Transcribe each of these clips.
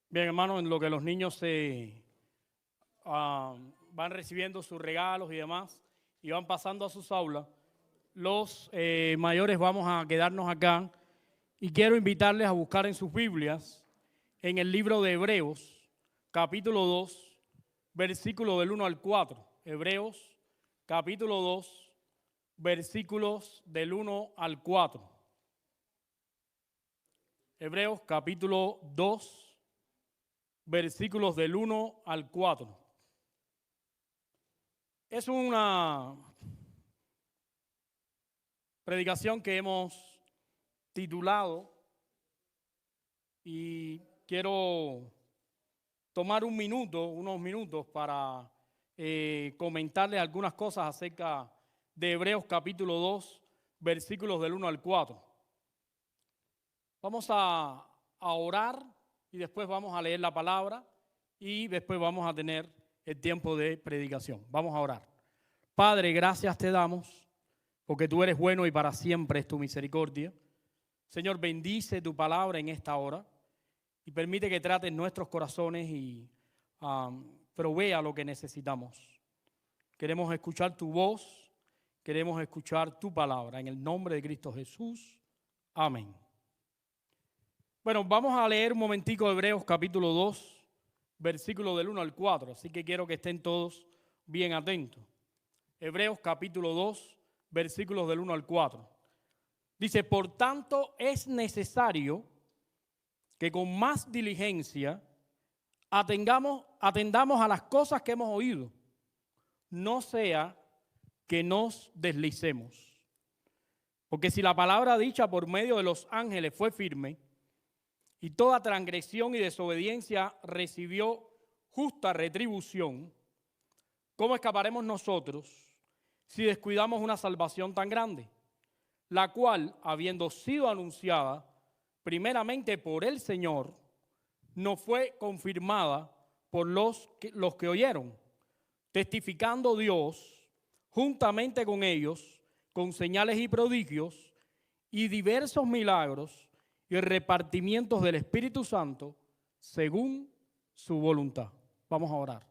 Bien, hermanos, en lo que los niños van recibiendo sus regalos y demás y van pasando a sus aulas, los mayores vamos a quedarnos acá y quiero invitarles a buscar en sus Biblias, en el libro de Hebreos, capítulo 2, versículo del 1 al 4. Hebreos, capítulo 2, versículos del 1 al 4. Hebreos, capítulo 2, versículos del 1 al 4. Es una predicación que hemos titulado y quiero tomar unos minutos para comentarles algunas cosas acerca de Hebreos capítulo 2, versículos del 1 al 4. Vamos a orar y después vamos a leer la palabra y después vamos a tener el tiempo de predicación. Vamos a orar. Padre, gracias te damos porque tú eres bueno y para siempre es tu misericordia. Señor, bendice tu palabra en esta hora y permite que trates nuestros corazones y provea lo que necesitamos. Queremos escuchar tu voz, queremos escuchar tu palabra. En el nombre de Cristo Jesús. Amén. Bueno, vamos a leer un momentico Hebreos capítulo 2, versículo del 1 al 4. Así que quiero que estén todos bien atentos. Hebreos capítulo 2, versículos del 1 al 4. Dice, por tanto es necesario que con más diligencia atendamos a las cosas que hemos oído, no sea que nos deslicemos. Porque si la palabra dicha por medio de los ángeles fue firme, y toda transgresión y desobediencia recibió justa retribución, ¿cómo escaparemos nosotros si descuidamos una salvación tan grande? La cual, habiendo sido anunciada primeramente por el Señor, no fue confirmada por los que oyeron, testificando Dios juntamente con ellos, con señales y prodigios y diversos milagros y repartimientos del Espíritu Santo según su voluntad. Vamos a orar.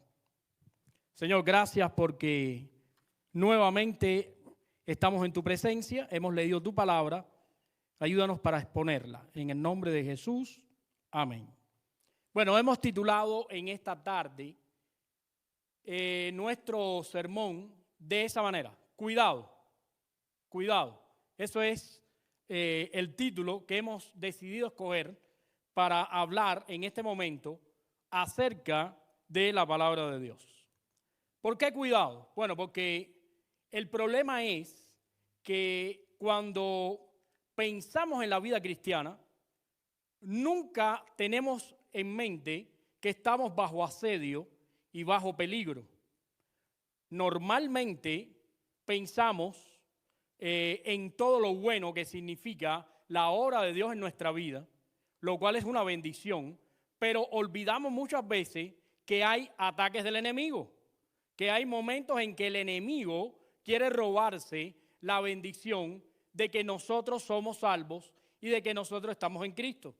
Señor, gracias porque nuevamente estamos en tu presencia, hemos leído tu palabra, ayúdanos para exponerla. En el nombre de Jesús, amén. Bueno, hemos titulado en esta tarde nuestro sermón de esa manera, cuidado, cuidado. Eso es el título que hemos decidido escoger para hablar en este momento acerca de la palabra de Dios. ¿Por qué cuidado? Bueno, porque el problema es que cuando pensamos en la vida cristiana, nunca tenemos en mente que estamos bajo asedio y bajo peligro. Normalmente pensamos en todo lo bueno que significa la obra de Dios en nuestra vida, lo cual es una bendición, pero olvidamos muchas veces que hay ataques del enemigo, que hay momentos en que el enemigo quiere robarse la bendición de que nosotros somos salvos y de que nosotros estamos en Cristo.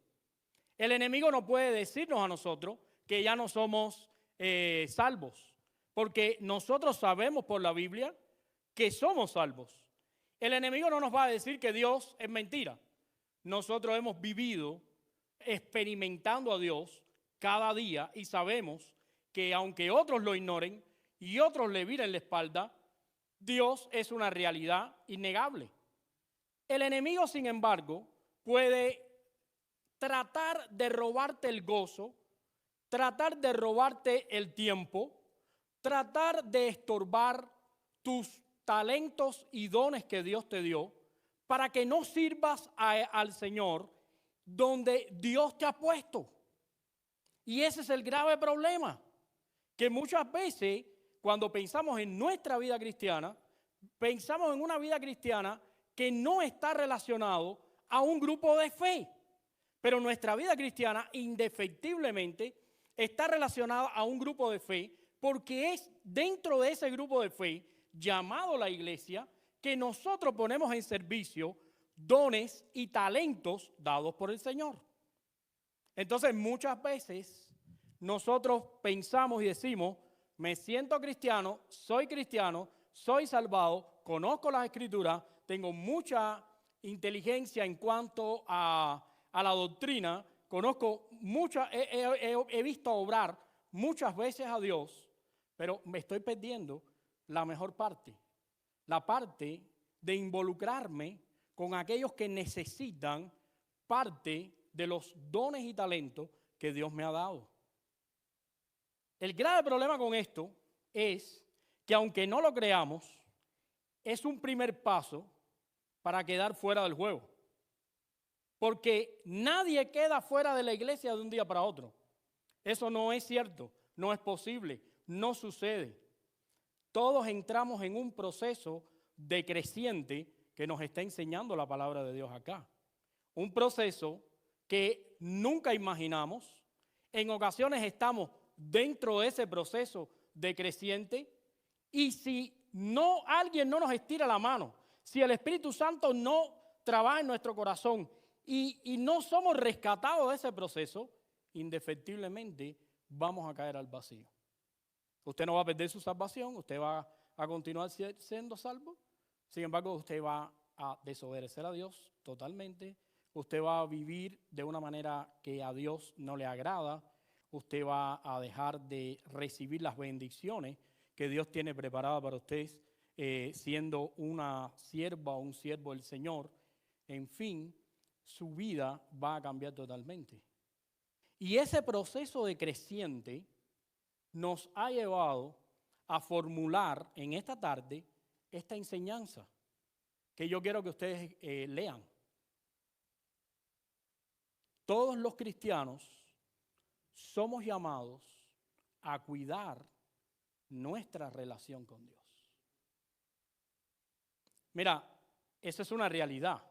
El enemigo no puede decirnos a nosotros que ya no somos salvos, porque nosotros sabemos por la Biblia que somos salvos. El enemigo no nos va a decir que Dios es mentira. Nosotros hemos vivido experimentando a Dios cada día y sabemos que aunque otros lo ignoren y otros le viren la espalda, Dios es una realidad innegable. El enemigo, sin embargo, puede tratar de robarte el gozo, tratar de robarte el tiempo, tratar de estorbar tus talentos y dones que Dios te dio para que no sirvas al Señor donde Dios te ha puesto. Y ese es el grave problema, que muchas veces cuando pensamos en nuestra vida cristiana, pensamos en una vida cristiana que no está relacionado a un grupo de fe. Pero nuestra vida cristiana indefectiblemente está relacionada a un grupo de fe porque es dentro de ese grupo de fe llamado la iglesia que nosotros ponemos en servicio dones y talentos dados por el Señor. Entonces muchas veces nosotros pensamos y decimos, me siento cristiano, soy salvado, conozco las escrituras, tengo mucha inteligencia en cuanto a la doctrina, conozco mucha, he visto obrar muchas veces a Dios, pero me estoy perdiendo la mejor parte, la parte de involucrarme con aquellos que necesitan parte de los dones y talentos que Dios me ha dado. El grave problema con esto es que aunque no lo creamos, es un primer paso para quedar fuera del juego. Porque nadie queda fuera de la iglesia de un día para otro. Eso no es cierto, no es posible, no sucede. Todos entramos en un proceso decreciente que nos está enseñando la palabra de Dios acá. Un proceso que nunca imaginamos. En ocasiones estamos dentro de ese proceso decreciente y si no, alguien no nos estira la mano, si el Espíritu Santo no trabaja en nuestro corazón y no somos rescatados de ese proceso, indefectiblemente vamos a caer al vacío. Usted no va a perder su salvación, usted va a continuar siendo salvo, sin embargo usted va a desobedecer a Dios totalmente, usted va a vivir de una manera que a Dios no le agrada, usted va a dejar de recibir las bendiciones que Dios tiene preparadas para usted, siendo una sierva o un siervo del Señor. En fin, su vida va a cambiar totalmente. Y ese proceso decreciente nos ha llevado a formular en esta tarde esta enseñanza que yo quiero que ustedes lean. Todos los cristianos somos llamados a cuidar nuestra relación con Dios. Mira, esa es una realidad.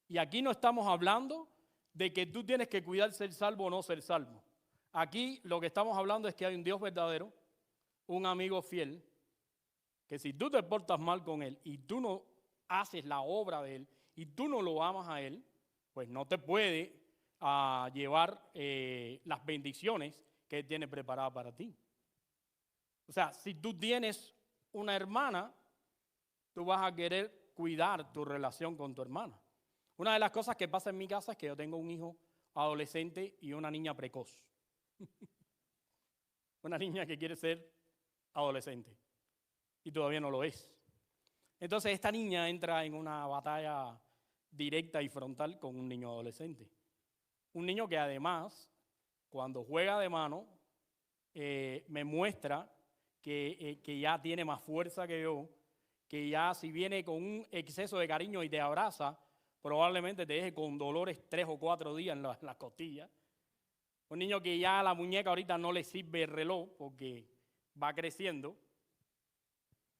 Y aquí no estamos hablando de que tú tienes que cuidar ser salvo o no ser salvo. Aquí lo que estamos hablando es que hay un Dios verdadero, un amigo fiel, que si tú te portas mal con Él y tú no haces la obra de Él y tú no lo amas a Él, pues no te puede llevar las bendiciones que Él tiene preparadas para ti. O sea, si tú tienes una hermana, tú vas a querer cuidar tu relación con tu hermana. Una de las cosas que pasa en mi casa es que yo tengo un hijo adolescente y una niña precoz. Una niña que quiere ser adolescente y todavía no lo es. Entonces esta niña entra en una batalla directa y frontal con un niño adolescente. Un niño que además, cuando juega de mano, me muestra que ya tiene más fuerza que yo, que ya si viene con un exceso de cariño y te abraza, probablemente te deje con dolores 3 o 4 días en las costillas. Un niño que ya a la muñeca ahorita no le sirve el reloj porque va creciendo,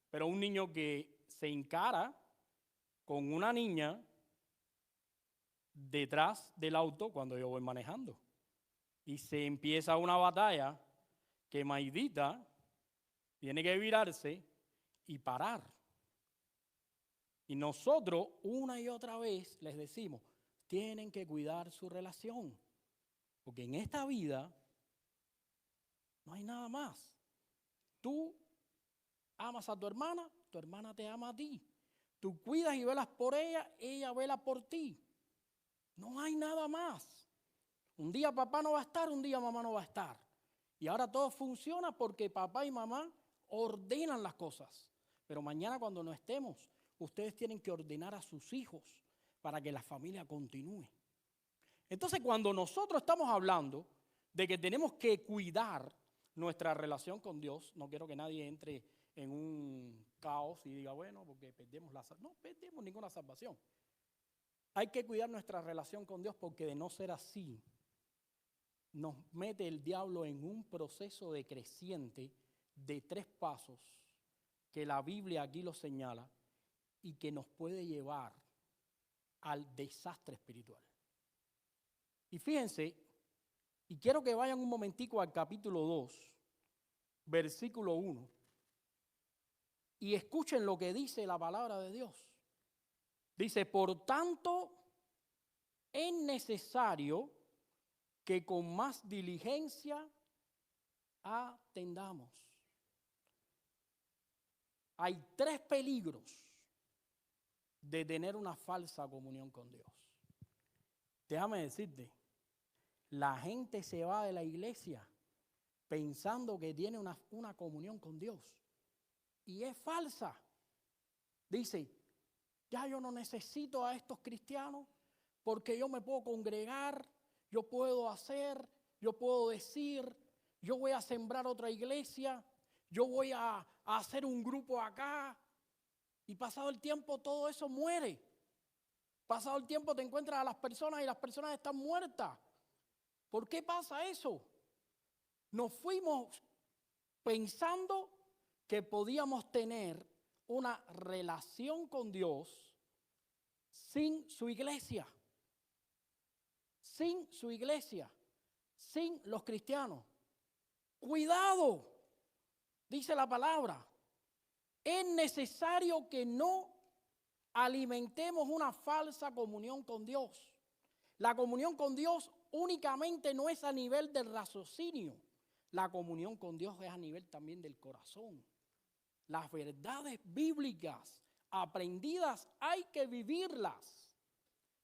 pero un niño que se encara con una niña detrás del auto cuando yo voy manejando. Y se empieza una batalla que Maidita tiene que virarse y parar. Y nosotros una y otra vez les decimos, tienen que cuidar su relación. Porque en esta vida no hay nada más. Tú amas a tu hermana te ama a ti. Tú cuidas y velas por ella, ella vela por ti. No hay nada más. Un día papá no va a estar, un día mamá no va a estar. Y ahora todo funciona porque papá y mamá ordenan las cosas. Pero mañana cuando no estemos, ustedes tienen que ordenar a sus hijos para que la familia continúe. Entonces, cuando nosotros estamos hablando de que tenemos que cuidar nuestra relación con Dios, no quiero que nadie entre en un caos y diga, bueno, porque perdemos la salvación. No perdemos ninguna salvación. Hay que cuidar nuestra relación con Dios porque de no ser así, nos mete el diablo en un proceso decreciente de 3 pasos que la Biblia aquí lo señala y que nos puede llevar al desastre espiritual. Y fíjense, y quiero que vayan un momentico al capítulo 2, versículo 1, y escuchen lo que dice la palabra de Dios. Dice, por tanto, es necesario que con más diligencia atendamos. Hay 3 peligros de tener una falsa comunión con Dios. Déjame decirte, la gente se va de la iglesia pensando que tiene una comunión con Dios y es falsa. Dice, ya yo no necesito a estos cristianos porque yo me puedo congregar, yo puedo hacer, yo puedo decir, yo voy a sembrar otra iglesia, yo voy a hacer un grupo acá. Y pasado el tiempo todo eso muere. Pasado el tiempo te encuentras a las personas y las personas están muertas. ¿Por qué pasa eso? Nos fuimos pensando que podíamos tener una relación con Dios sin su iglesia. Sin su iglesia. Sin los cristianos. Cuidado, dice la palabra. Es necesario que no alimentemos una falsa comunión con Dios. La comunión con Dios únicamente no es a nivel del raciocinio. La comunión con Dios es a nivel también del corazón. Las verdades bíblicas aprendidas hay que vivirlas,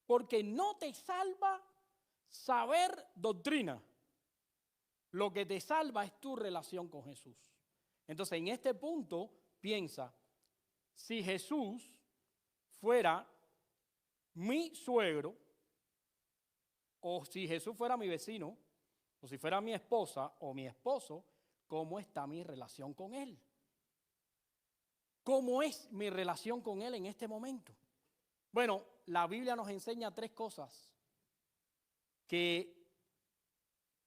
porque no te salva saber doctrina. Lo que te salva es tu relación con Jesús. Entonces, en este punto, piensa, si Jesús fuera mi suegro, o si Jesús fuera mi vecino, o si fuera mi esposa o mi esposo, ¿cómo está mi relación con él? ¿Cómo es mi relación con él en este momento? Bueno, la Biblia nos enseña 3 cosas que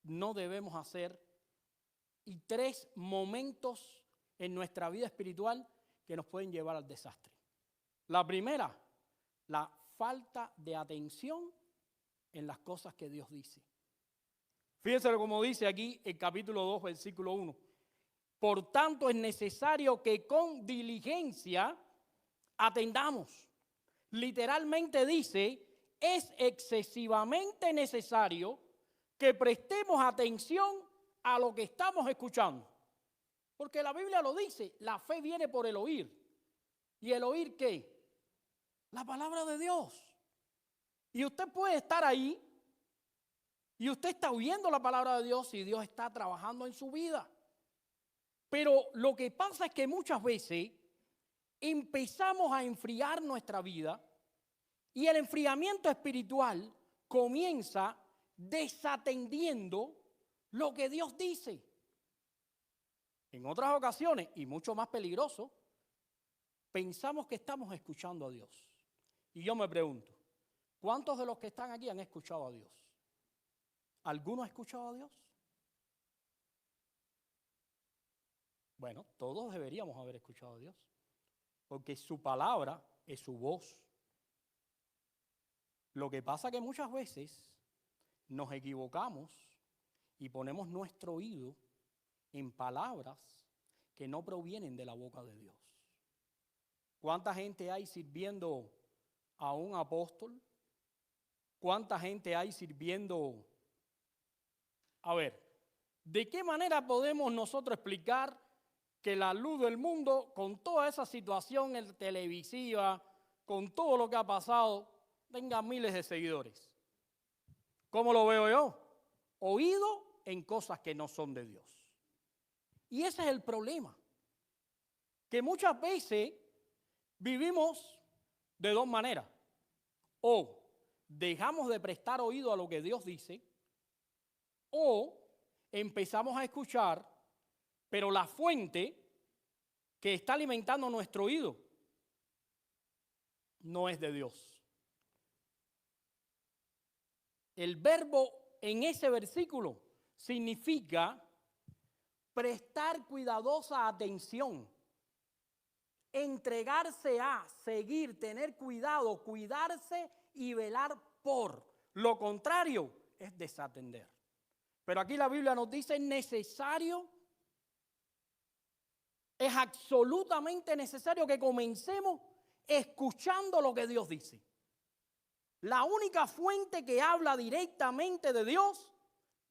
no debemos hacer y 3 momentos en nuestra vida espiritual que nos pueden llevar al desastre. La primera, la falta de atención en las cosas que Dios dice. Fíjense como dice aquí el capítulo 2, versículo 1. Por tanto, es necesario que con diligencia atendamos. Literalmente dice, es excesivamente necesario que prestemos atención a lo que estamos escuchando. Porque la Biblia lo dice, la fe viene por el oír. ¿Y el oír qué? La palabra de Dios. Y usted puede estar ahí y usted está oyendo la palabra de Dios y Dios está trabajando en su vida. Pero lo que pasa es que muchas veces empezamos a enfriar nuestra vida y el enfriamiento espiritual comienza desatendiendo lo que Dios dice. En otras ocasiones, y mucho más peligroso, pensamos que estamos escuchando a Dios. Y yo me pregunto, ¿cuántos de los que están aquí han escuchado a Dios? ¿Alguno ha escuchado a Dios? Bueno, todos deberíamos haber escuchado a Dios, porque su palabra es su voz. Lo que pasa es que muchas veces nos equivocamos y ponemos nuestro oído en palabras que no provienen de la boca de Dios. ¿Cuánta gente hay sirviendo a un apóstol? ¿Cuánta gente hay sirviendo? A ver, ¿de qué manera podemos nosotros explicar que la luz del mundo, con toda esa situación televisiva, con todo lo que ha pasado, tenga miles de seguidores? ¿Cómo lo veo yo? Oído en cosas que no son de Dios. Y ese es el problema, que muchas veces vivimos de 2 maneras. O dejamos de prestar oído a lo que Dios dice, o empezamos a escuchar, pero la fuente que está alimentando nuestro oído no es de Dios. El verbo en ese versículo significa prestar cuidadosa atención, entregarse a, seguir, tener cuidado, cuidarse y velar por. Lo contrario es desatender. Pero aquí la Biblia nos dice es necesario, es absolutamente necesario que comencemos escuchando lo que Dios dice. La única fuente que habla directamente de Dios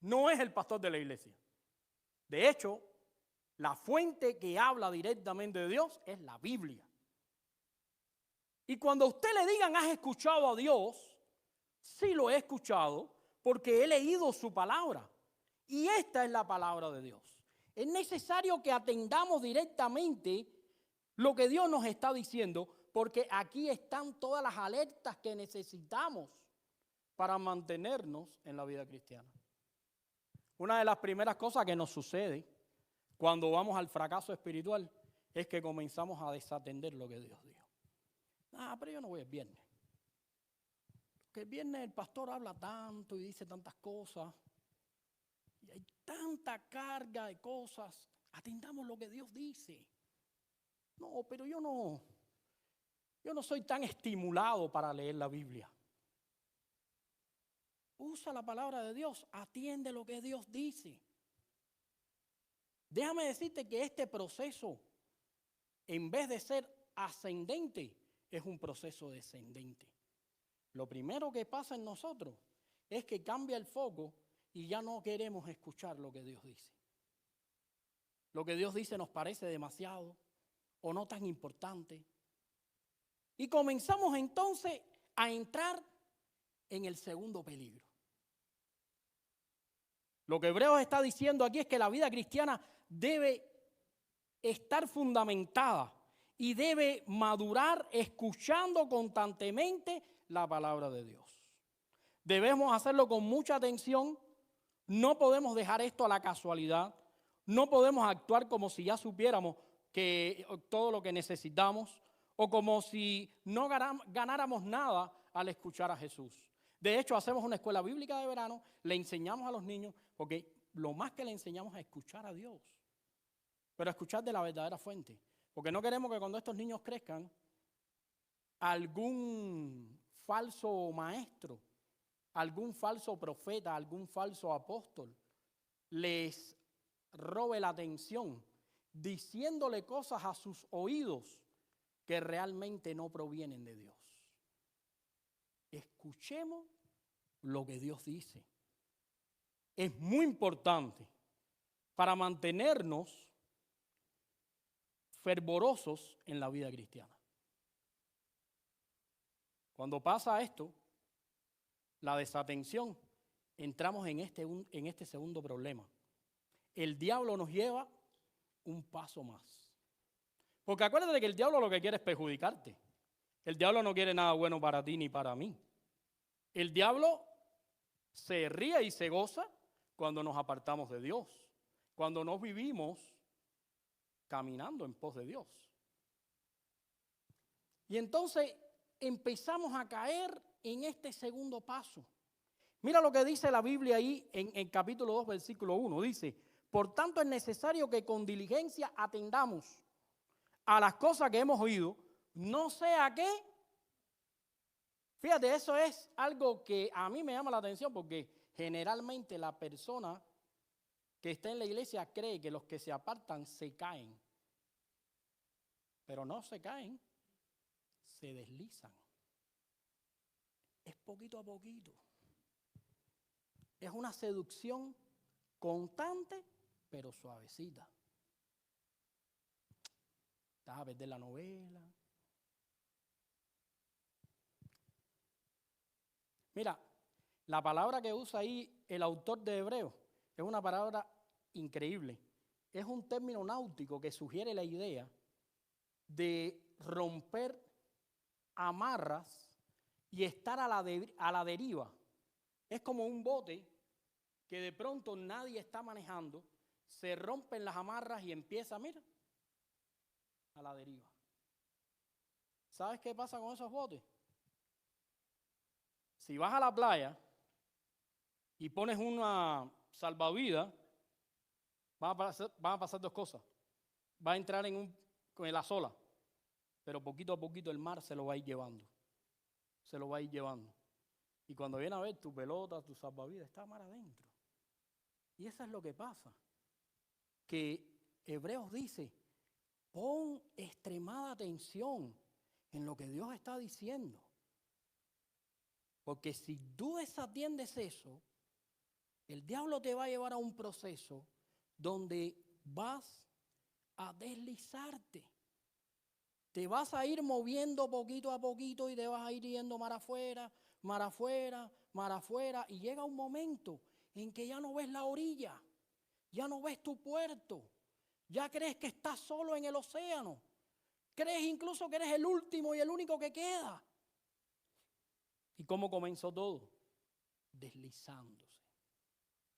no es el pastor de la iglesia. De hecho, la fuente que habla directamente de Dios es la Biblia. Y cuando a usted le digan, ¿has escuchado a Dios? Sí lo he escuchado porque he leído su palabra. Y esta es la palabra de Dios. Es necesario que atendamos directamente lo que Dios nos está diciendo, porque aquí están todas las alertas que necesitamos para mantenernos en la vida cristiana. Una de las primeras cosas que nos sucede cuando vamos al fracaso espiritual es que comenzamos a desatender lo que Dios dijo. Pero yo no voy el viernes. Porque el viernes el pastor habla tanto y dice tantas cosas. Y hay tanta carga de cosas. Atendamos lo que Dios dice. No, pero yo no soy tan estimulado para leer la Biblia. Usa la palabra de Dios, atiende lo que Dios dice. Déjame decirte que este proceso, en vez de ser ascendente, es un proceso descendente. Lo primero que pasa en nosotros es que cambia el foco y ya no queremos escuchar lo que Dios dice. Lo que Dios dice nos parece demasiado o no tan importante. Y comenzamos entonces a entrar en el segundo peligro. Lo que Hebreos está diciendo aquí es que la vida cristiana debe estar fundamentada y debe madurar escuchando constantemente la palabra de Dios. Debemos hacerlo con mucha atención. No podemos dejar esto a la casualidad. No podemos actuar como si ya supiéramos que todo lo que necesitamos o como si no ganáramos nada al escuchar a Jesús. De hecho, hacemos una escuela bíblica de verano, le enseñamos a los niños, porque lo más que le enseñamos es a escuchar a Dios, pero a escuchar de la verdadera fuente. Porque no queremos que cuando estos niños crezcan, algún falso maestro, algún falso profeta, algún falso apóstol les robe la atención, diciéndole cosas a sus oídos que realmente no provienen de Dios. Escuchemos lo que Dios dice. Es muy importante para mantenernos fervorosos en la vida cristiana. Cuando pasa esto, la desatención, entramos en este segundo problema. El diablo nos lleva un paso más. Porque acuérdate que el diablo lo que quiere es perjudicarte. El diablo no quiere nada bueno para ti ni para mí. El diablo se ríe y se goza cuando nos apartamos de Dios, cuando no vivimos caminando en pos de Dios. Y entonces empezamos a caer en este segundo paso. Mira lo que dice la Biblia ahí en capítulo 2, versículo 1. Dice, por tanto es necesario que con diligencia atendamos a las cosas que hemos oído, no sea que, fíjate, eso es algo que a mí me llama la atención porque generalmente la persona que está en la iglesia cree que los que se apartan se caen. Pero no se caen, se deslizan. Es poquito a poquito. Es una seducción constante, pero suavecita. Te vas a perder la novela. Mira, la palabra que usa ahí el autor de Hebreos es una palabra increíble. Es un término náutico que sugiere la idea de romper amarras y estar a la deriva. Es como un bote que de pronto nadie está manejando, se rompen las amarras y empieza, mira, a la deriva. ¿Sabes qué pasa con esos botes? Si vas a la playa y pones una salvavidas, van a pasar dos cosas. Va a entrar con la ola, pero poquito a poquito el mar se lo va a ir llevando. Se lo va a ir llevando. Y cuando viene a ver tu pelota, tu salvavidas, está mar adentro. Y eso es lo que pasa. Que Hebreos dice, pon extremada atención en lo que Dios está diciendo. Porque si tú desatiendes eso, El diablo te va a llevar a un proceso donde vas a deslizarte. Te vas a ir moviendo poquito a poquito y te vas a ir yendo mar afuera, mar afuera, mar afuera. Y llega un momento en que ya no ves la orilla, ya no ves tu puerto, ya crees que estás solo en el océano. Crees incluso que eres el último y el único que queda. ¿Y cómo comenzó todo? Deslizándose.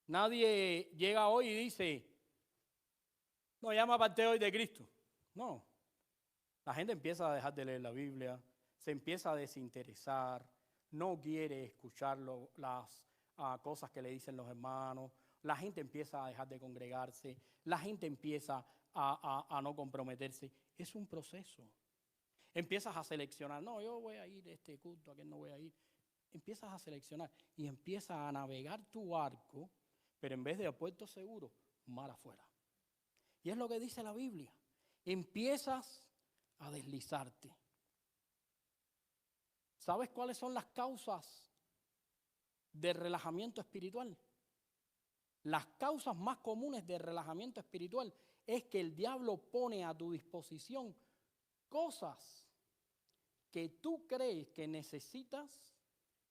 Nadie llega hoy y dice, no, ya me aparté hoy de Cristo. No. La gente empieza a dejar de leer la Biblia, se empieza a desinteresar, no quiere escuchar las cosas que le dicen los hermanos, la gente empieza a dejar de congregarse, la gente empieza a no comprometerse. Es un proceso. Empiezas a seleccionar, no, yo voy a ir a este culto, aquel no voy a ir. Empiezas a seleccionar y empiezas a navegar tu barco, pero en vez de a puerto seguro, mar afuera. Y es lo que dice la Biblia. Empiezas a deslizarte. ¿Sabes cuáles son las causas del relajamiento espiritual? Las causas más comunes del relajamiento espiritual es que el diablo pone a tu disposición cosas que tú crees que necesitas,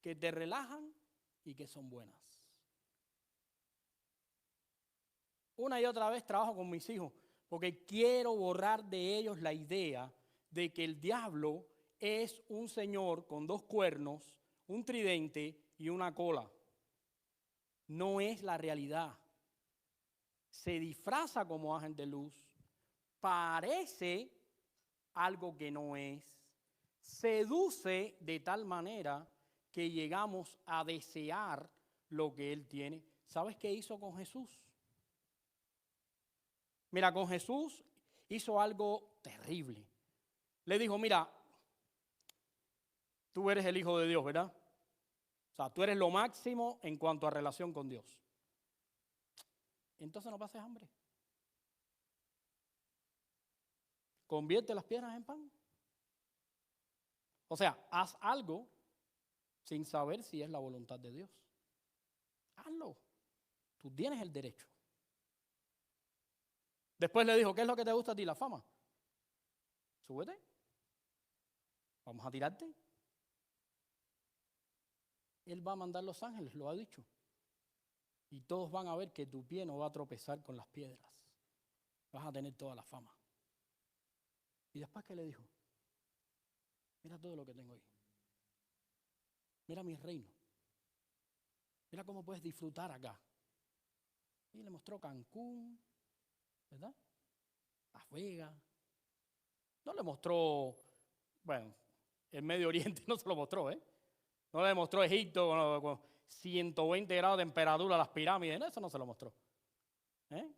que te relajan y que son buenas. Una y otra vez trabajo con mis hijos porque quiero borrar de ellos la idea de que el diablo es un señor con dos cuernos, un tridente y una cola. No es la realidad. Se disfraza como ángel de luz, parece algo que no es, seduce de tal manera que llegamos a desear lo que él tiene. ¿Sabes qué hizo con Jesús? Mira, con Jesús hizo algo terrible. Le dijo, mira, tú eres el Hijo de Dios, ¿verdad? O sea, tú eres lo máximo en cuanto a relación con Dios. Entonces no pases hambre. Convierte las piedras en pan. O sea, haz algo sin saber si es la voluntad de Dios. Hazlo. Tú tienes el derecho. Después le dijo, ¿qué es lo que te gusta a ti? La fama. Súbete. Vamos a tirarte. Él va a mandar los ángeles, lo ha dicho. Y todos van a ver que tu pie no va a tropezar con las piedras. Vas a tener toda la fama. ¿Y después qué le dijo? Mira todo lo que tengo ahí. Mira mi reino. Mira cómo puedes disfrutar acá. Y le mostró Cancún, ¿verdad? Las Vegas. No le mostró, bueno, el Medio Oriente no se lo mostró, ¿eh? No le mostró Egipto con 120 grados de temperatura, las pirámides, no, eso no se lo mostró.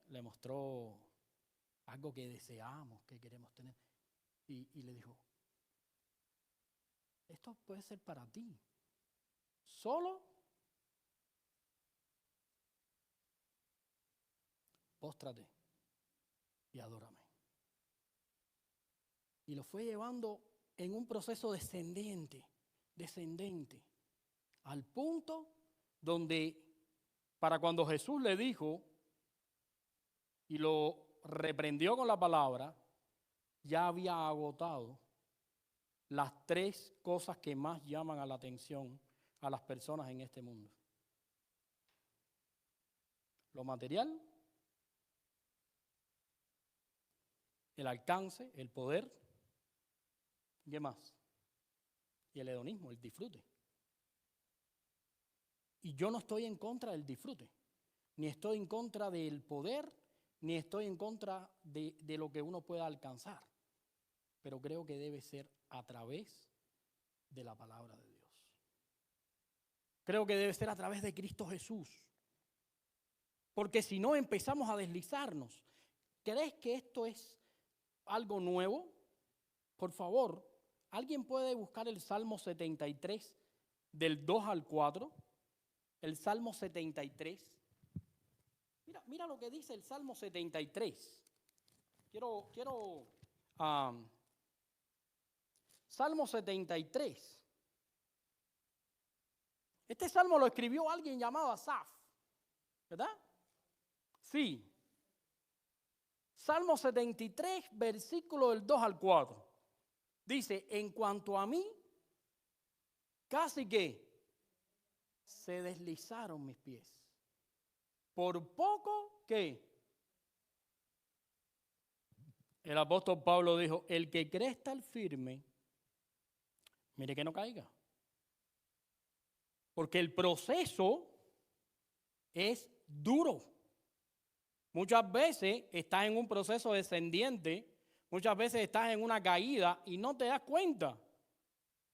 Le mostró algo que deseamos, que queremos tener. Y le dijo, esto puede ser para ti. Solo póstrate y adórame. Y lo fue llevando en un proceso descendente, al punto donde para cuando Jesús le dijo y lo reprendió con la palabra, ya había agotado las tres cosas que más llaman a la atención a las personas en este mundo. Lo material, el alcance, el poder, ¿y qué más? Y el hedonismo, el disfrute. Y yo no estoy en contra del disfrute, ni estoy en contra del poder, ni estoy en contra de lo que uno pueda alcanzar. Pero creo que debe ser a través de la palabra de Dios. Creo que debe ser a través de Cristo Jesús. Porque si no empezamos a deslizarnos. ¿Crees que esto es algo nuevo? Por favor, ¿alguien puede buscar el Salmo 73 del 2 al 4? El Salmo 73. Mira lo que dice el Salmo 73. Salmo 73. Este salmo lo escribió alguien llamado Asaf. ¿verdad? Sí. Salmo 73, versículo del 2 al 4. Dice, en cuanto a mí, casi que se deslizaron mis pies. Por poco que el apóstol Pablo dijo, el que cree estar firme, mire que no caiga. Porque el proceso es duro. Muchas veces estás en un proceso descendiente, muchas veces estás en una caída y no te das cuenta.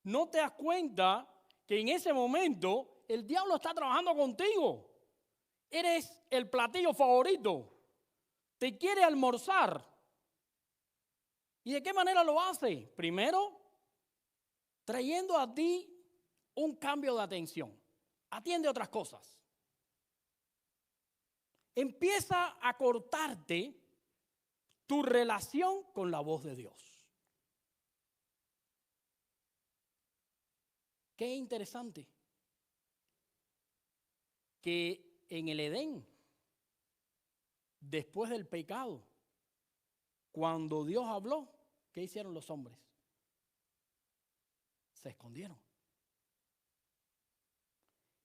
No te das cuenta que en ese momento el diablo está trabajando contigo. Eres el platillo favorito. Te quiere almorzar. ¿Y de qué manera lo hace? Primero, trayendo a ti un cambio de atención. Atiende otras cosas. Empieza a cortarte tu relación con la voz de Dios. Qué interesante que en el Edén, después del pecado, cuando Dios habló, ¿qué hicieron los hombres? Se escondieron.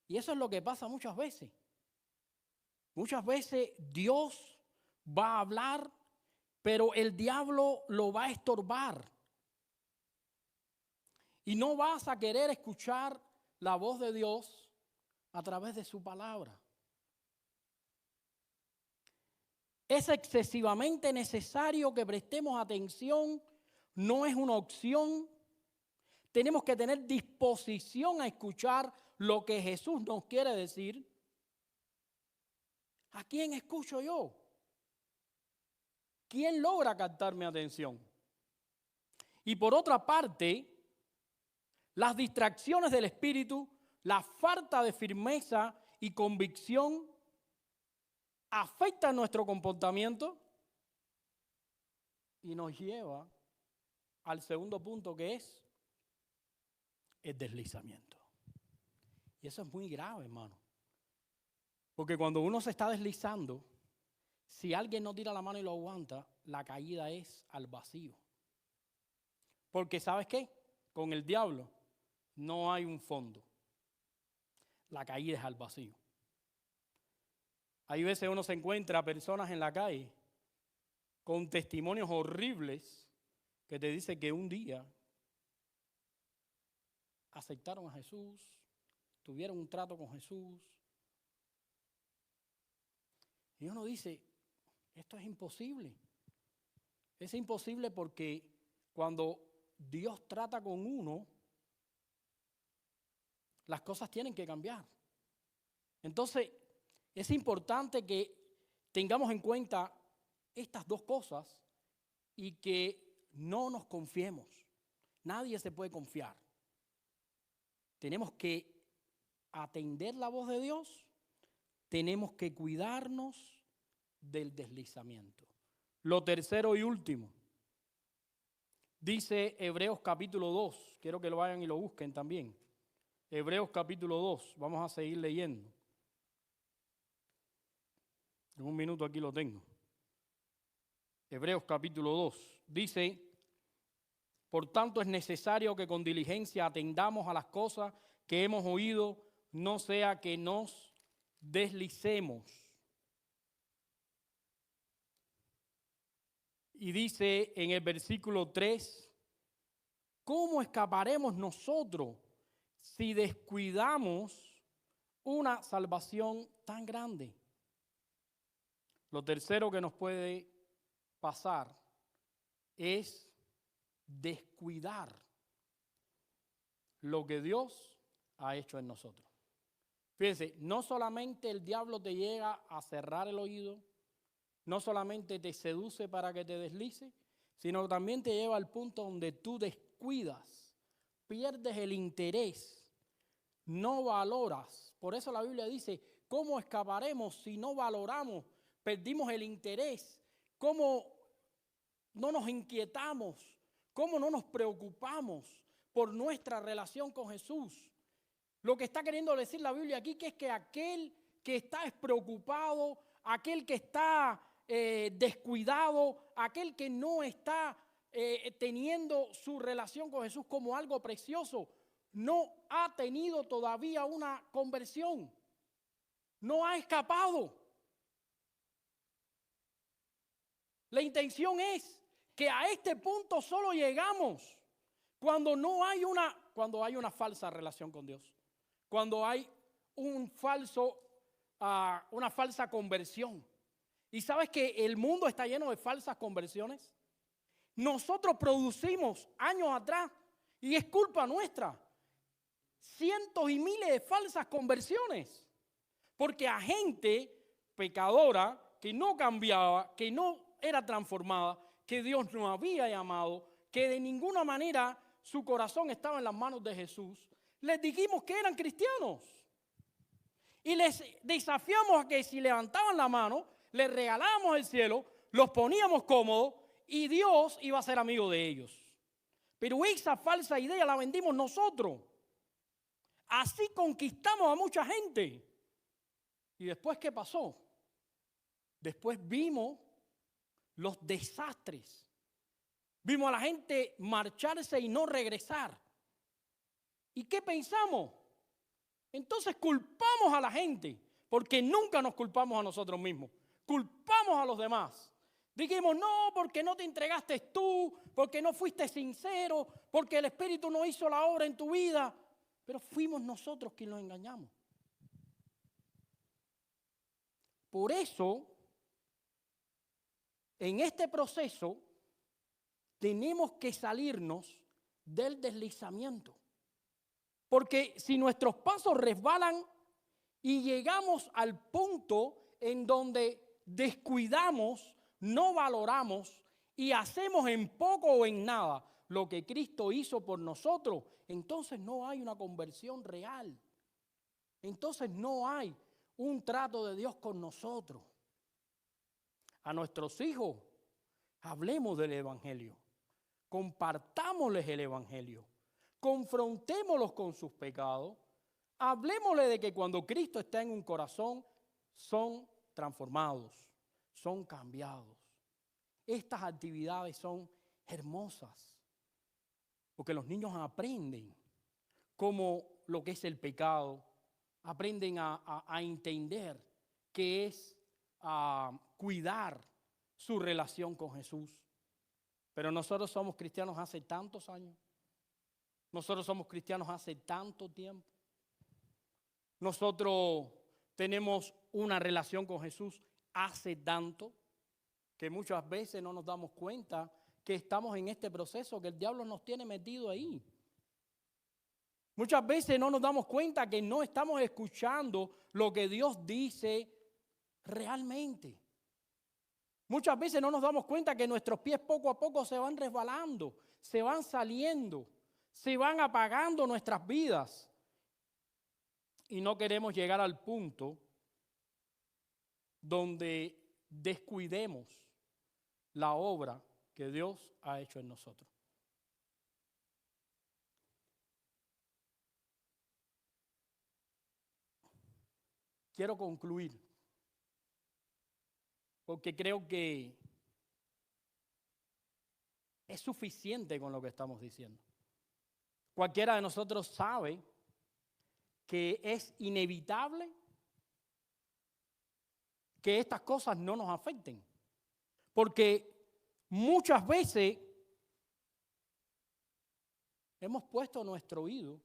Y eso es lo que pasa muchas veces. Muchas veces Dios va a hablar, pero el diablo lo va a estorbar. Y no vas a querer escuchar la voz de Dios a través de su palabra. Es excesivamente necesario que prestemos atención, no es una opción. Tenemos que tener disposición a escuchar lo que Jesús nos quiere decir. ¿A quién escucho yo? ¿Quién logra captar mi atención? Y por otra parte, las distracciones del espíritu, la falta de firmeza y convicción afectan nuestro comportamiento y nos lleva al segundo punto, que es el deslizamiento. Y eso es muy grave, hermano. Porque cuando uno se está deslizando, si alguien no tira la mano y lo aguanta, la caída es al vacío. Porque ¿sabes qué? Con el diablo no hay un fondo. La caída es al vacío. Hay veces uno se encuentra personas en la calle con testimonios horribles que te dicen que un día aceptaron a Jesús, tuvieron un trato con Jesús. Y uno dice, esto es imposible. Es imposible porque cuando Dios trata con uno, las cosas tienen que cambiar. Entonces, es importante que tengamos en cuenta estas dos cosas y que no nos confiemos. Nadie se puede confiar. Tenemos que atender la voz de Dios, tenemos que cuidarnos del deslizamiento. Lo tercero y último, dice Hebreos capítulo 2, quiero que lo vayan y lo busquen también. Hebreos capítulo 2, vamos a seguir leyendo. En un minuto aquí lo tengo. Hebreos capítulo 2, dice, por tanto es necesario que con diligencia atendamos a las cosas que hemos oído, no sea que nos deslicemos. Y dice en el versículo 3, ¿cómo escaparemos nosotros si descuidamos una salvación tan grande? Lo tercero que nos puede pasar es descuidar lo que Dios ha hecho en nosotros. Fíjense, no solamente el diablo te llega a cerrar el oído, no solamente te seduce para que te deslices, sino también te lleva al punto donde tú descuidas, pierdes el interés, no valoras. Por eso la Biblia dice, ¿cómo escaparemos si no valoramos? Perdimos el interés. ¿Cómo no nos inquietamos? ¿Cómo no nos preocupamos por nuestra relación con Jesús? Lo que está queriendo decir la Biblia aquí que es que aquel que está despreocupado, aquel que está descuidado, aquel que no está teniendo su relación con Jesús como algo precioso, no ha tenido todavía una conversión, no ha escapado. La intención es que a este punto solo llegamos cuando hay una falsa relación con Dios, cuando hay una falsa conversión. ¿Y sabes que el mundo está lleno de falsas conversiones? Nosotros producimos años atrás, y es culpa nuestra, cientos y miles de falsas conversiones, porque a gente pecadora que no cambiaba, que no era transformada, que Dios no había llamado, que de ninguna manera su corazón estaba en las manos de Jesús, les dijimos que eran cristianos. Y les desafiamos a que si levantaban la mano, les regalábamos el cielo, los poníamos cómodos y Dios iba a ser amigo de ellos. Pero esa falsa idea la vendimos nosotros. Así conquistamos a mucha gente. ¿Y después qué pasó? Después vimos los desastres. Vimos a la gente marcharse y no regresar. ¿Y qué pensamos? Entonces culpamos a la gente, porque nunca nos culpamos a nosotros mismos. Culpamos a los demás. Dijimos, no, porque no te entregaste tú, porque no fuiste sincero, porque el Espíritu no hizo la obra en tu vida. Pero fuimos nosotros quienes nos engañamos. Por eso, en este proceso, tenemos que salirnos del deslizamiento. Porque si nuestros pasos resbalan y llegamos al punto en donde descuidamos, no valoramos y hacemos en poco o en nada lo que Cristo hizo por nosotros, entonces no hay una conversión real. Entonces no hay un trato de Dios con nosotros. A nuestros hijos, hablemos del Evangelio. Compartámosles el Evangelio. Confrontémoslos con sus pecados. Hablemosle de que cuando Cristo está en un corazón, son transformados, son cambiados. Estas actividades son hermosas, porque los niños aprenden cómo lo que es el pecado, aprenden a entender qué es cuidar su relación con Jesús. Pero nosotros somos cristianos hace tantos años. Nosotros somos cristianos hace tanto tiempo. Nosotros tenemos una relación con Jesús hace tanto que muchas veces no nos damos cuenta que estamos en este proceso, que el diablo nos tiene metido ahí. Muchas veces no nos damos cuenta que no estamos escuchando lo que Dios dice realmente. Muchas veces no nos damos cuenta que nuestros pies poco a poco se van resbalando, se van saliendo, se van apagando nuestras vidas. Y no queremos llegar al punto donde descuidemos la obra que Dios ha hecho en nosotros. Quiero concluir, porque creo que es suficiente con lo que estamos diciendo. Cualquiera de nosotros sabe que es inevitable que estas cosas no nos afecten, porque muchas veces hemos puesto nuestro oído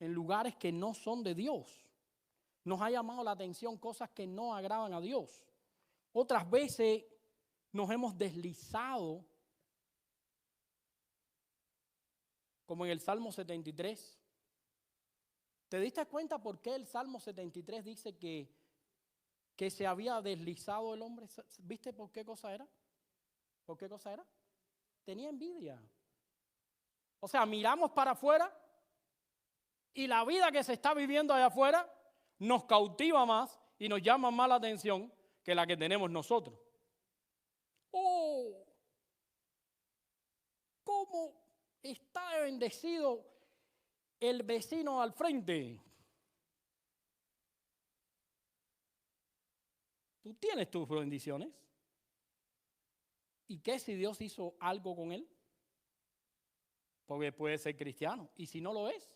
en lugares que no son de Dios. Nos ha llamado la atención cosas que no agradan a Dios. Otras veces nos hemos deslizado, como en el Salmo 73. ¿Te diste cuenta por qué el Salmo 73 dice que se había deslizado el hombre? ¿Viste por qué cosa era? ¿Por qué cosa era? Tenía envidia. O sea, miramos para afuera y la vida que se está viviendo allá afuera nos cautiva más y nos llama más la atención que la que tenemos nosotros. ¡Oh! ¿Cómo está bendecido el vecino al frente? Tú tienes tus bendiciones. ¿Y qué si Dios hizo algo con él? Porque puede ser cristiano. Y si no lo es,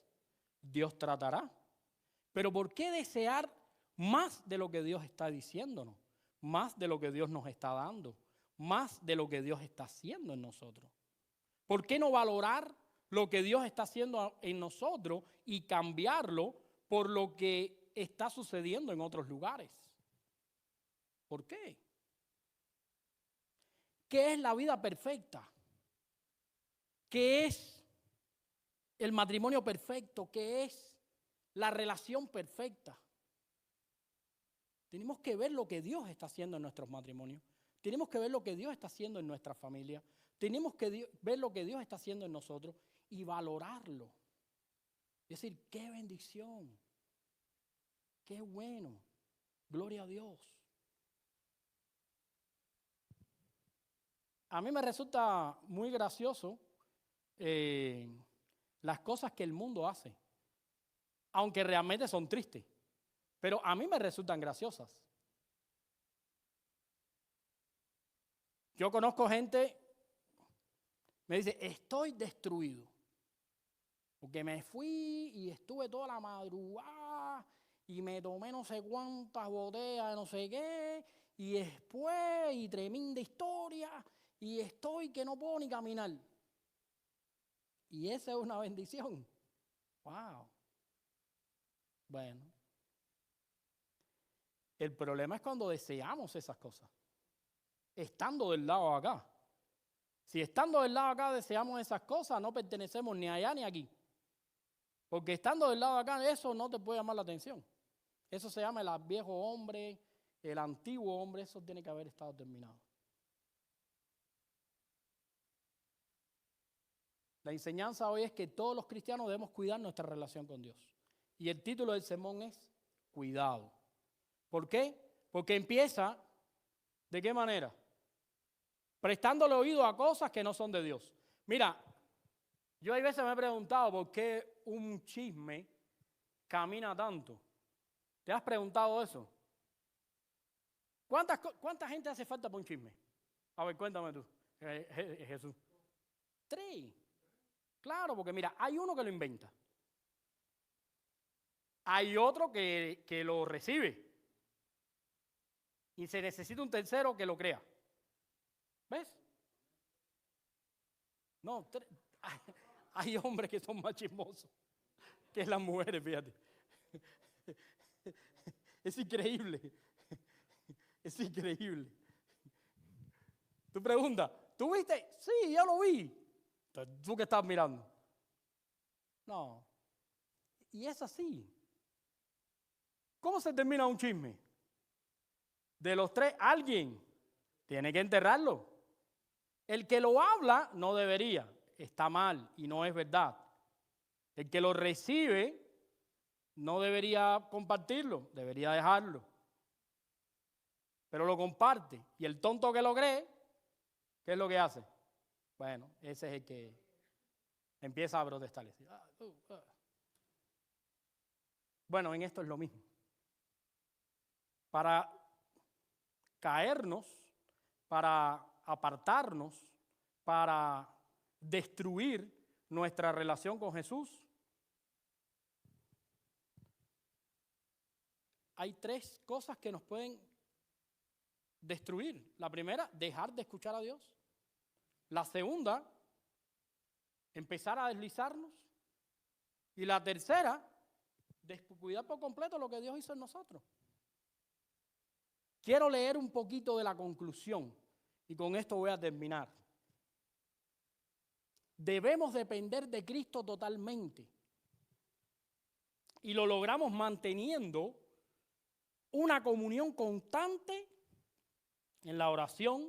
Dios tratará. Pero ¿por qué desear más de lo que Dios está diciéndonos? Más de lo que Dios nos está dando. Más de lo que Dios está haciendo en nosotros. ¿Por qué no valorar lo que Dios está haciendo en nosotros y cambiarlo por lo que está sucediendo en otros lugares? ¿Por qué? ¿Qué es la vida perfecta? ¿Qué es el matrimonio perfecto? ¿Qué es la relación perfecta? Tenemos que ver lo que Dios está haciendo en nuestros matrimonios. Tenemos que ver lo que Dios está haciendo en nuestra familia. Tenemos que ver lo que Dios está haciendo en nosotros y valorarlo. Es decir, qué bendición, qué bueno, gloria a Dios. A mí me resulta muy gracioso las cosas que el mundo hace, aunque realmente son tristes, pero a mí me resultan graciosas. Yo conozco gente, me dice, estoy destruido, porque me fui y estuve toda la madrugada y me tomé no sé cuántas botellas de no sé qué, y después, y tremenda historia, y estoy que no puedo ni caminar. Y esa es una bendición. Wow. Bueno. El problema es cuando deseamos esas cosas, estando del lado de acá. Si estando del lado de acá deseamos esas cosas, no pertenecemos ni allá ni aquí. Porque estando del lado de acá, eso no te puede llamar la atención. Eso se llama el viejo hombre, el antiguo hombre, eso tiene que haber estado terminado. La enseñanza hoy es que todos los cristianos debemos cuidar nuestra relación con Dios. Y el título del sermón es Cuidado. ¿Por qué? Porque empieza, ¿de qué manera? Prestándole oído a cosas que no son de Dios. Mira, yo hay veces me he preguntado por qué un chisme camina tanto. ¿Te has preguntado eso? ¿Cuánta gente hace falta por un chisme? A ver, cuéntame tú, Jesús. 3. Claro, porque mira, hay uno que lo inventa. Hay otro que lo recibe. Y se necesita un tercero que lo crea. ¿Ves? No, hay hombres que son más chismosos que las mujeres, fíjate. Es increíble. Es increíble. Tú preguntas, ¿tú viste? Sí, yo lo vi. Entonces, ¿tú qué estás mirando? No. Y es así. ¿Cómo se termina un chisme? De los 3, alguien tiene que enterrarlo. El que lo habla no debería, está mal y no es verdad. El que lo recibe no debería compartirlo, debería dejarlo. Pero lo comparte. Y el tonto que lo cree, ¿qué es lo que hace? Bueno, ese es el que empieza a protestar. Bueno, en esto es lo mismo. Para caernos, para apartarnos, para destruir nuestra relación con Jesús, hay 3 cosas que nos pueden destruir. La primera, dejar de escuchar a Dios. La segunda, empezar a deslizarnos. Y la tercera, descuidar por completo lo que Dios hizo en nosotros. Quiero leer un poquito de la conclusión y con esto voy a terminar. Debemos depender de Cristo totalmente. Y lo logramos manteniendo una comunión constante en la oración,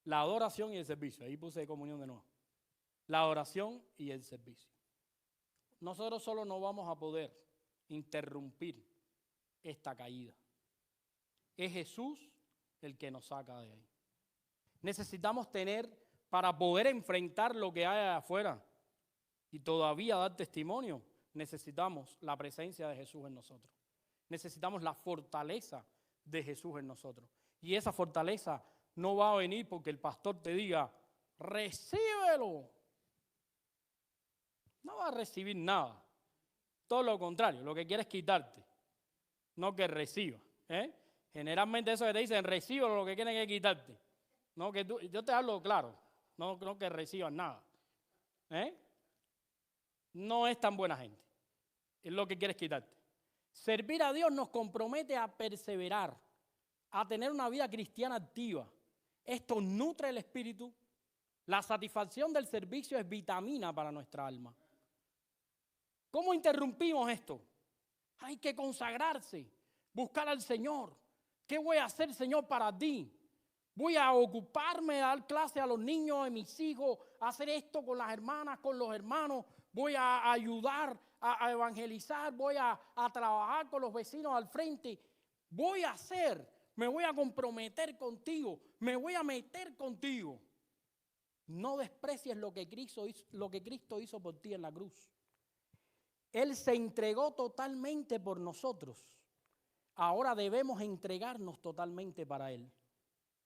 la adoración y el servicio. Ahí puse comunión de nuevo. La adoración y el servicio. Nosotros solo no vamos a poder interrumpir esta caída. Es Jesús el que nos saca de ahí. Necesitamos tener, para poder enfrentar lo que hay afuera y todavía dar testimonio, necesitamos la presencia de Jesús en nosotros. Necesitamos la fortaleza de Jesús en nosotros. Y esa fortaleza no va a venir porque el pastor te diga, recíbelo. No va a recibir nada. Todo lo contrario, lo que quiere es quitarte, no que reciba. Generalmente eso que te dicen, recíbelo, lo que quieren es quitarte. No, que yo te hablo claro, no que recibas nada. No es tan buena gente. Es lo que quieres quitarte. Servir a Dios nos compromete a perseverar, a tener una vida cristiana activa. Esto nutre el espíritu. La satisfacción del servicio es vitamina para nuestra alma. ¿Cómo interrumpimos esto? Hay que consagrarse, buscar al Señor. ¿Qué voy a hacer, Señor, para ti? Voy a ocuparme de dar clase a los niños de mis hijos, a hacer esto con las hermanas, con los hermanos. Voy a ayudar a evangelizar, voy a trabajar con los vecinos al frente. Voy a hacer, me voy a comprometer contigo, me voy a meter contigo. No desprecies lo que Cristo hizo por ti en la cruz. Él se entregó totalmente por nosotros. Ahora debemos entregarnos totalmente para Él.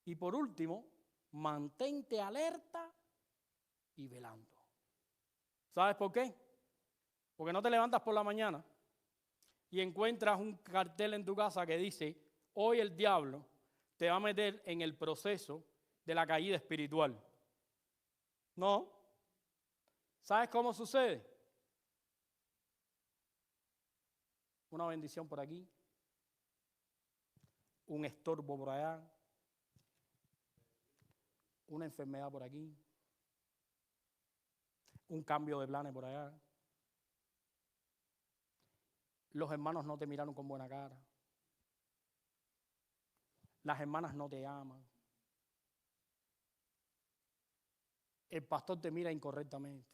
Y por último, mantente alerta y velando. ¿Sabes por qué? Porque no te levantas por la mañana y encuentras un cartel en tu casa que dice, hoy el diablo te va a meter en el proceso de la caída espiritual. No. ¿Sabes cómo sucede? Una bendición por aquí, un estorbo por allá, una enfermedad por aquí, un cambio de planes por allá. Los hermanos no te miraron con buena cara. Las hermanas no te aman. El pastor te mira incorrectamente.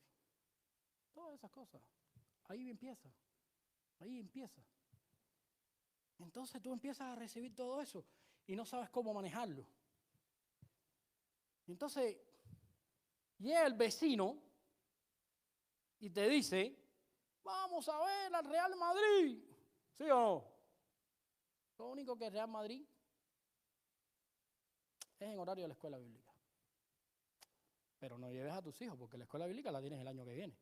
Todas esas cosas. Ahí empieza. Ahí empieza. Entonces tú empiezas a recibir todo eso y no sabes cómo manejarlo. Entonces llega el vecino y te dice, vamos a ver al Real Madrid. ¿Sí o no? Lo único que es Real Madrid es en horario de la escuela bíblica. Pero no lleves a tus hijos porque la escuela bíblica la tienes el año que viene.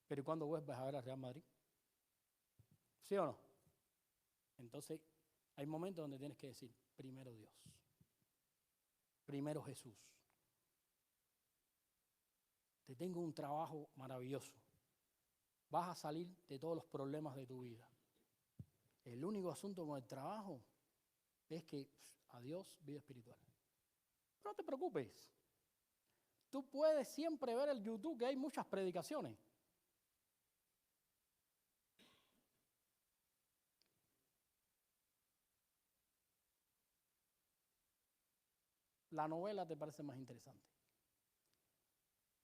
Pero ¿y cuándo vuelves a ver al Real Madrid? ¿Sí o no? Entonces hay momentos donde tienes que decir, primero Dios. Primero Jesús. Te tengo un trabajo maravilloso. Vas a salir de todos los problemas de tu vida. El único asunto con el trabajo es que, adiós, vida espiritual. Pero no te preocupes. Tú puedes siempre ver el YouTube, que hay muchas predicaciones. La novela te parece más interesante.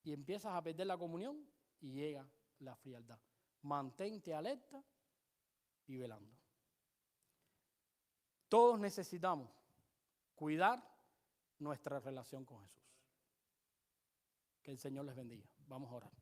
Y empiezas a perder la comunión y llega la frialdad. Mantente alerta y velando. Todos necesitamos cuidar nuestra relación con Jesús. Que el Señor les bendiga. Vamos a orar.